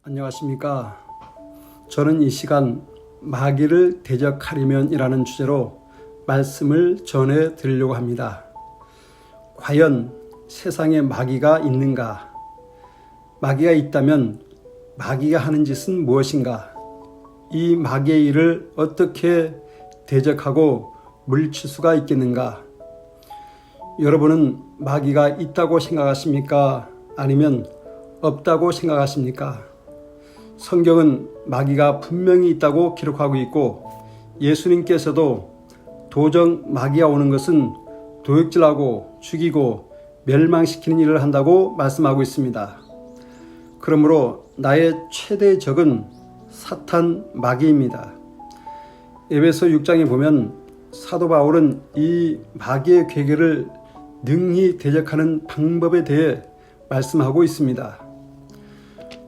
안녕하십니까. 저는 이 시간 마귀를 대적하려면이라는 주제로 말씀을 전해 드리려고 합니다. 과연 세상에 마귀가 있는가? 마귀가 있다면 마귀가 하는 짓은 무엇인가? 이 마귀의 일을 어떻게 대적하고 물리칠 수가 있겠는가? 여러분은 마귀가 있다고 생각하십니까? 아니면 없다고 생각하십니까? 성경은 마귀가 분명히 있다고 기록하고 있고 예수님께서도 도적 마귀가 오는 것은 도둑질하고 죽이고 멸망시키는 일을 한다고 말씀하고 있습니다. 그러므로 나의 최대의 적은 사탄 마귀입니다. 에베소 6장에 보면 사도 바울은 이 마귀의 괴계를 능히 대적하는 방법에 대해 말씀하고 있습니다.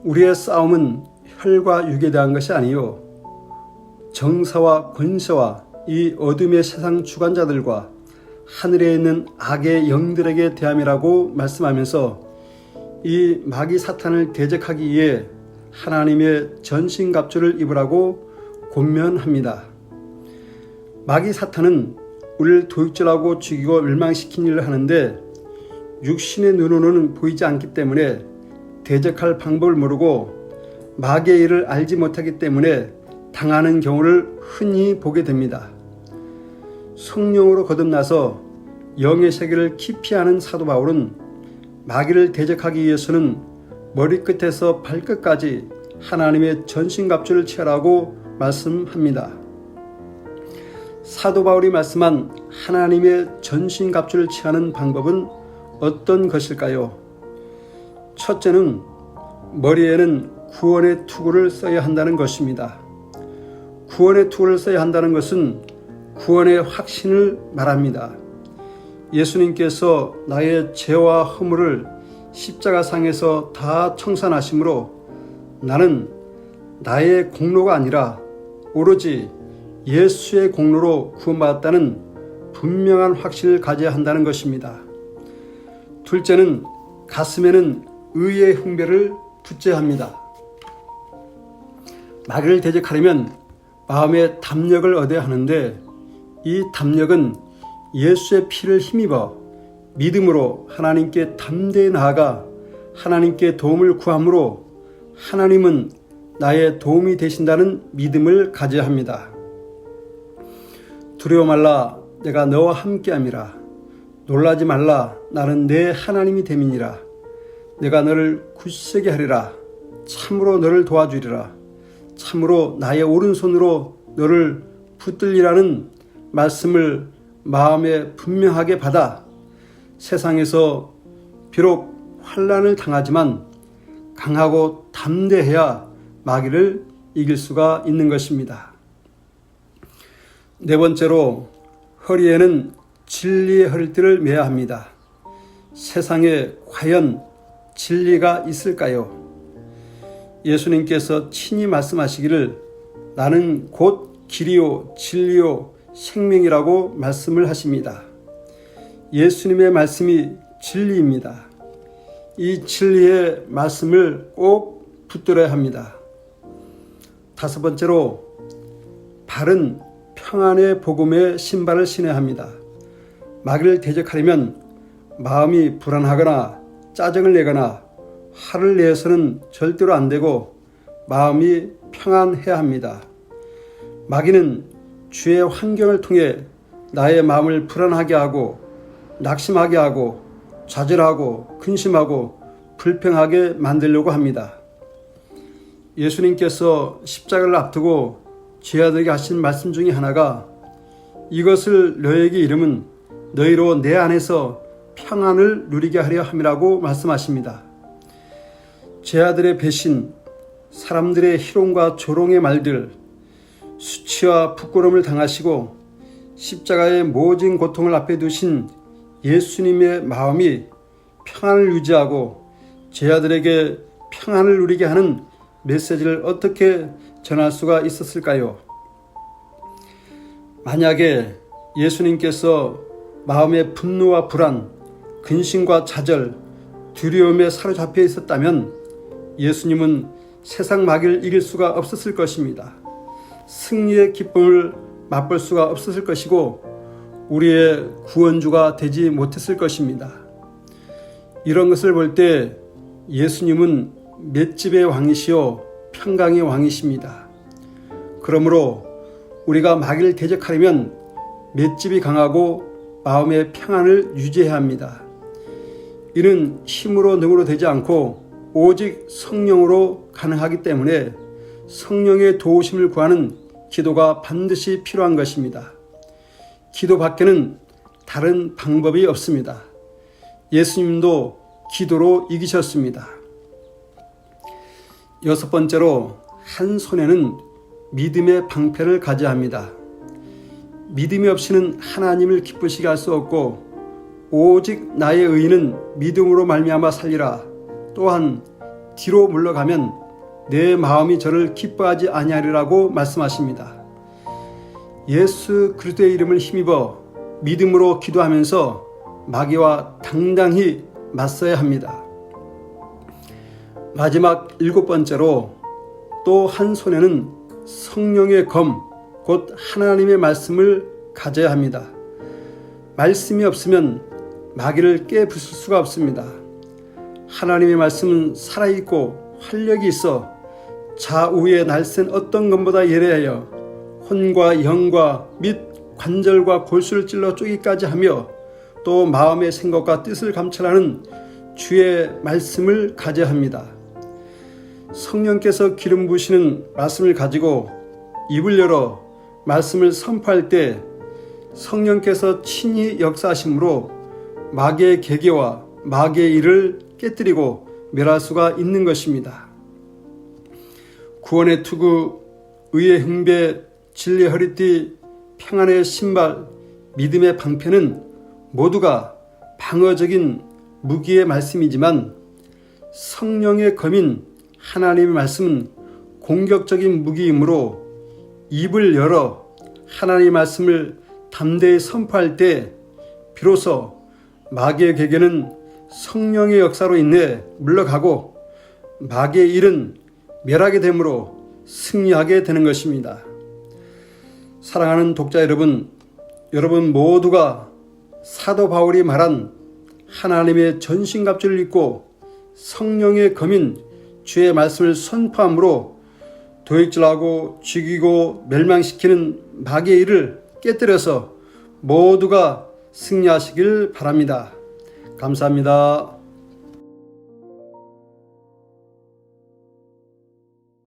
우리의 싸움은 혈과 육에 대한 것이 아니요 정사와 권세와 이 어둠의 세상 주관자들과 하늘에 있는 악의 영들에게 대함이라고 말씀하면서 이 마귀 사탄을 대적하기 위해 하나님의 전신갑주를 입으라고 권면합니다. 마귀 사탄은 우리를 도둑질하고 죽이고 멸망시킨 일을 하는데 육신의 눈으로는 보이지 않기 때문에 대적할 방법을 모르고 마귀의 일을 알지 못하기 때문에 당하는 경우를 흔히 보게 됩니다. 성령으로 거듭나서 영의 세계를 깊이 아는 사도 바울은 마귀를 대적하기 위해서는 머리끝에서 발끝까지 하나님의 전신갑주를 취하라고 말씀합니다. 사도 바울이 말씀한 하나님의 전신갑주를 취하는 방법은 어떤 것일까요? 첫째는 머리에는 구원의 투구를 써야 한다는 것입니다. 구원의 투구를 써야 한다는 것은 구원의 확신을 말합니다. 예수님께서 나의 죄와 허물을 십자가상에서 다 청산하심으로 나는 나의 공로가 아니라 오로지 예수의 공로로 구원받았다는 분명한 확신을 가져야 한다는 것입니다. 둘째는 가슴에는 의의 흉배를 붙여야 합니다. 마귀를 대적하려면 마음의 담력을 얻어야 하는데 이 담력은 예수의 피를 힘입어 믿음으로 하나님께 담대히 나아가 하나님께 도움을 구함으로 하나님은 나의 도움이 되신다는 믿음을 가져야 합니다. 두려워 말라 내가 너와 함께함이라 놀라지 말라 나는 내 하나님이 됨이니라 내가 너를 굳세게 하리라 참으로 너를 도와주리라 참으로 나의 오른손으로 너를 붙들리라는 말씀을 마음에 분명하게 받아 세상에서 비록 환난을 당하지만 강하고 담대해야 마귀를 이길 수가 있는 것입니다. 네 번째로 허리에는 진리의 허리띠를 매야 합니다. 세상에 과연 진리가 있을까요? 예수님께서 친히 말씀하시기를 나는 곧 길이요 진리요 생명이라고 말씀을 하십니다. 예수님의 말씀이 진리입니다. 이 진리의 말씀을 꼭 붙들어야 합니다. 다섯 번째로 바른 평안의 복음의 신발을 신어야 합니다. 마귀를 대적하려면 마음이 불안하거나 짜증을 내거나 화를 내서는 절대로 안 되고 마음이 평안해야 합니다. 마귀는 주의 환경을 통해 나의 마음을 불안하게 하고 낙심하게 하고 좌절하고 근심하고 불평하게 만들려고 합니다. 예수님께서 십자가를 앞두고 제자들에게 하신 말씀 중에 하나가 이것을 너에게 이름은 너희로 내 안에서 평안을 누리게 하려 함이라고 말씀하십니다. 제자들의 배신, 사람들의 희롱과 조롱의 말들, 수치와 부끄러움을 당하시고 십자가의 모진 고통을 앞에 두신 예수님의 마음이 평안을 유지하고 제자들에게 평안을 누리게 하는 메시지를 어떻게 전할 수가 있었을까요? 만약에 예수님께서 마음의 분노와 불안, 근심과 좌절, 두려움에 사로잡혀 있었다면 예수님은 세상 마귀를 이길 수가 없었을 것입니다. 승리의 기쁨을 맛볼 수가 없었을 것이고 우리의 구원주가 되지 못했을 것입니다. 이런 것을 볼 때 예수님은 맷집의 왕이시요 평강의 왕이십니다. 그러므로 우리가 마귀를 대적하려면 맷집이 강하고 마음의 평안을 유지해야 합니다. 이는 힘으로 능으로 되지 않고 오직 성령으로 가능하기 때문에 성령의 도우심을 구하는 기도가 반드시 필요한 것입니다. 기도 밖에는 다른 방법이 없습니다. 예수님도 기도로 이기셨습니다. 여섯 번째로 한 손에는 믿음의 방패를 가져야 합니다. 믿음이 없이는 하나님을 기쁘시게 할 수 없고 오직 나의 의인은 믿음으로 말미암아 살리라. 또한 뒤로 물러가면 내 마음이 저를 기뻐하지 아니하리라고 말씀하십니다. 예수 그리스도의 이름을 힘입어 믿음으로 기도하면서 마귀와 당당히 맞서야 합니다. 마지막 일곱 번째로 또 한 손에는 성령의 검, 곧 하나님의 말씀을 가져야 합니다. 말씀이 없으면 마귀를 깨부술 수가 없습니다. 하나님의 말씀은 살아있고 활력이 있어 좌우에 날쌘 어떤 것보다 예리하여 혼과 영과 및 관절과 골수를 찔러 쪼기까지 하며 또 마음의 생각과 뜻을 감찰하는 주의 말씀을 가져야 합니다. 성령께서 기름 부으시는 말씀을 가지고 입을 열어 말씀을 선포할 때 성령께서 친히 역사하심으로 마귀의 계계와 마귀의 일을 깨뜨리고 멸할 수가 있는 것입니다. 구원의 투구, 의의 흥배, 진리의 허리띠, 평안의 신발, 믿음의 방패는 모두가 방어적인 무기의 말씀이지만 성령의 검인 하나님의 말씀은 공격적인 무기이므로 입을 열어 하나님의 말씀을 담대히 선포할 때 비로소 마귀의 계계는 성령의 역사로 인해 물러가고 마귀의 일은 멸하게 되므로 승리하게 되는 것입니다. 사랑하는 독자 여러분, 여러분 모두가 사도 바울이 말한 하나님의 전신갑주를 입고 성령의 검인 주의 말씀을 선포함으로 도액질하고 죽이고 멸망시키는 마귀의 일을 깨뜨려서 모두가 승리하시길 바랍니다. 감사합니다.